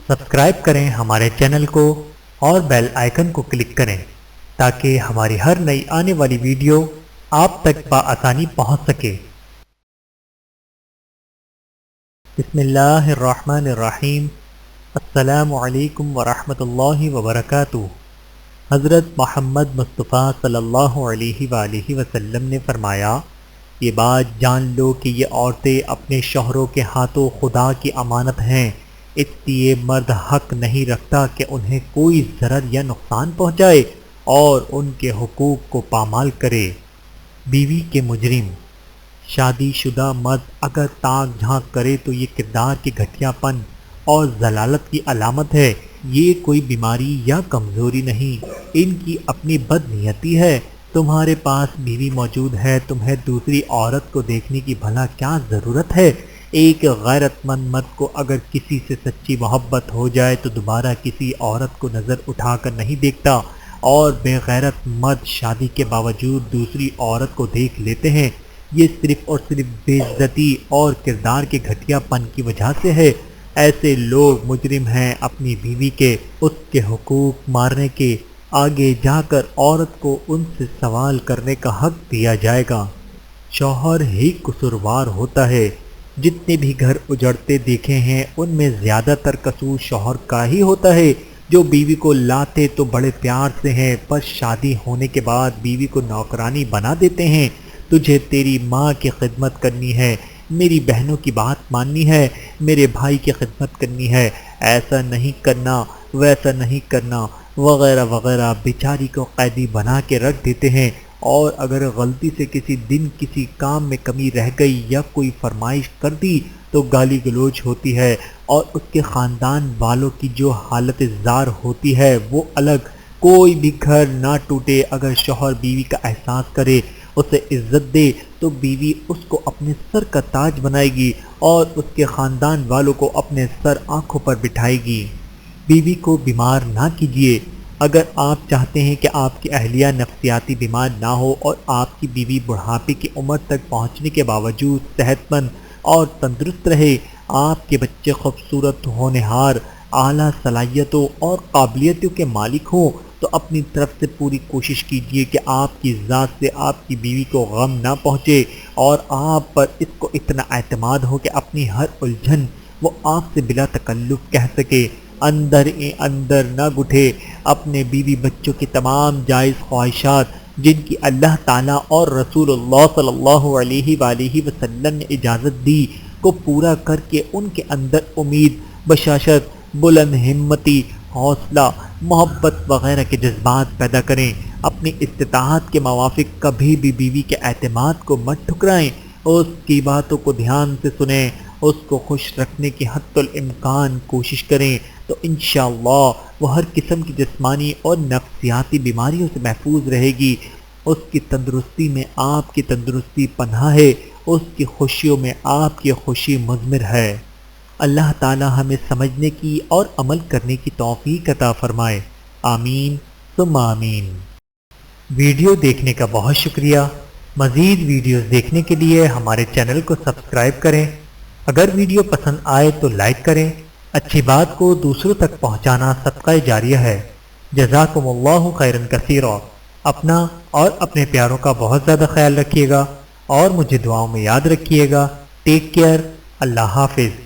Subscribe کریں ہمارے channel کو اور بیل آئیکن کو کلک کریں تاکہ ہماری ہر نئی آنے والی ویڈیو آپ تک بآسانی پہنچ سکے۔ بسم اللہ الرحمن الرحیم۔ السلام علیکم ورحمۃ اللہ وبرکاتہ۔ حضرت محمد مصطفیٰ صلی اللہ علیہ وآلہ وسلم نے فرمایا، یہ بات جان لو کہ یہ عورتیں اپنے شوہروں کے ہاتھوں خدا کی امانت ہیں، اس لیے مرد حق نہیں رکھتا کہ انہیں کوئی ضرر یا نقصان پہنچائے اور ان کے حقوق کو پامال کرے۔ بیوی کے مجرم۔ شادی شدہ مرد اگر تاک جھانک کرے تو یہ کردار کی گھٹیا پن اور ضلالت کی علامت ہے۔ یہ کوئی بیماری یا کمزوری نہیں، ان کی اپنی بدنیتی ہے۔ تمہارے پاس بیوی موجود ہے، تمہیں دوسری عورت کو دیکھنے کی بھلا کیا ضرورت ہے؟ ایک غیرت مند مرد کو اگر کسی سے سچی محبت ہو جائے تو دوبارہ کسی عورت کو نظر اٹھا کر نہیں دیکھتا، اور بے غیرت مرد شادی کے باوجود دوسری عورت کو دیکھ لیتے ہیں۔ یہ صرف اور صرف بے عزتی اور کردار کے گھٹیا پن کی وجہ سے ہے۔ ایسے لوگ مجرم ہیں اپنی بیوی کے، اس کے حقوق مارنے کے۔ آگے جا کر عورت کو ان سے سوال کرنے کا حق دیا جائے گا۔ شوہر ہی قصوروار ہوتا ہے۔ جتنے بھی گھر اجڑتے دیکھے ہیں ان میں زیادہ تر قصور شوہر کا ہی ہوتا ہے، جو بیوی کو لاتے تو بڑے پیار سے ہیں، پر شادی ہونے کے بعد بیوی کو نوکرانی بنا دیتے ہیں۔ تجھے تیری ماں کی خدمت کرنی ہے، میری بہنوں کی بات ماننی ہے، میرے بھائی کی خدمت کرنی ہے، ایسا نہیں کرنا، ویسا نہیں کرنا، وغیرہ وغیرہ۔ بیچاری کو قیدی بنا کے رکھ دیتے ہیں، اور اگر غلطی سے کسی دن کسی کام میں کمی رہ گئی یا کوئی فرمائش کر دی تو گالی گلوچ ہوتی ہے، اور اس کے خاندان والوں کی جو حالت زار ہوتی ہے وہ الگ۔ کوئی بھی گھر نہ ٹوٹے اگر شوہر بیوی کا احساس کرے، اسے عزت دے تو بیوی اس کو اپنے سر کا تاج بنائے گی اور اس کے خاندان والوں کو اپنے سر آنکھوں پر بٹھائے گی۔ بیوی کو بیمار نہ کیجیے۔ اگر آپ چاہتے ہیں کہ آپ کی اہلیہ نفسیاتی بیمار نہ ہو اور آپ کی بیوی بڑھاپے کی عمر تک پہنچنے کے باوجود صحت مند اور تندرست رہے، آپ کے بچے خوبصورت ہونہار، اعلیٰ صلاحیتوں اور قابلیتوں کے مالک ہوں، تو اپنی طرف سے پوری کوشش کیجیے کہ آپ کی ذات سے آپ کی بیوی کو غم نہ پہنچے، اور آپ پر اس کو اتنا اعتماد ہو کہ اپنی ہر الجھن وہ آپ سے بلا تکلف کہہ سکے۔ اندر اندر نہ گھٹے۔ اپنے بیوی بچوں کی تمام جائز خواہشات جن کی اللہ تعالیٰ اور رسول اللہ صلی اللہ علیہ وآلہ وسلم نے اجازت دی کو پورا کر کے ان کے اندر امید، بشاشت، بلند ہمتی، حوصلہ، محبت وغیرہ کے جذبات پیدا کریں۔ اپنی استطاعت کے موافق کبھی بھی بیوی کے اعتماد کو مت ٹھکرائیں، اس کی باتوں کو دھیان سے سنیں، اس کو خوش رکھنے کی حتی الامکان کوشش کریں، تو انشاءاللہ وہ ہر قسم کی جسمانی اور نفسیاتی بیماریوں سے محفوظ رہے گی۔ اس کی تندرستی میں آپ کی تندرستی پنہاں ہے، اس کی خوشیوں میں آپ کی خوشی مضمر ہے۔ اللہ تعالی ہمیں سمجھنے کی اور عمل کرنے کی توفیق عطا فرمائے، آمین ثم آمین۔ ویڈیو دیکھنے کا بہت شکریہ۔ مزید ویڈیوز دیکھنے کے لیے ہمارے چینل کو سبسکرائب کریں۔ اگر ویڈیو پسند آئے تو لائک کریں۔ اچھی بات کو دوسروں تک پہنچانا صدقہ جاریہ ہے۔ جزاکم اللہ خیرا کثیرا۔ اپنا اور اپنے پیاروں کا بہت زیادہ خیال رکھیے گا اور مجھے دعاؤں میں یاد رکھیے گا۔ Take care. اللہ حافظ۔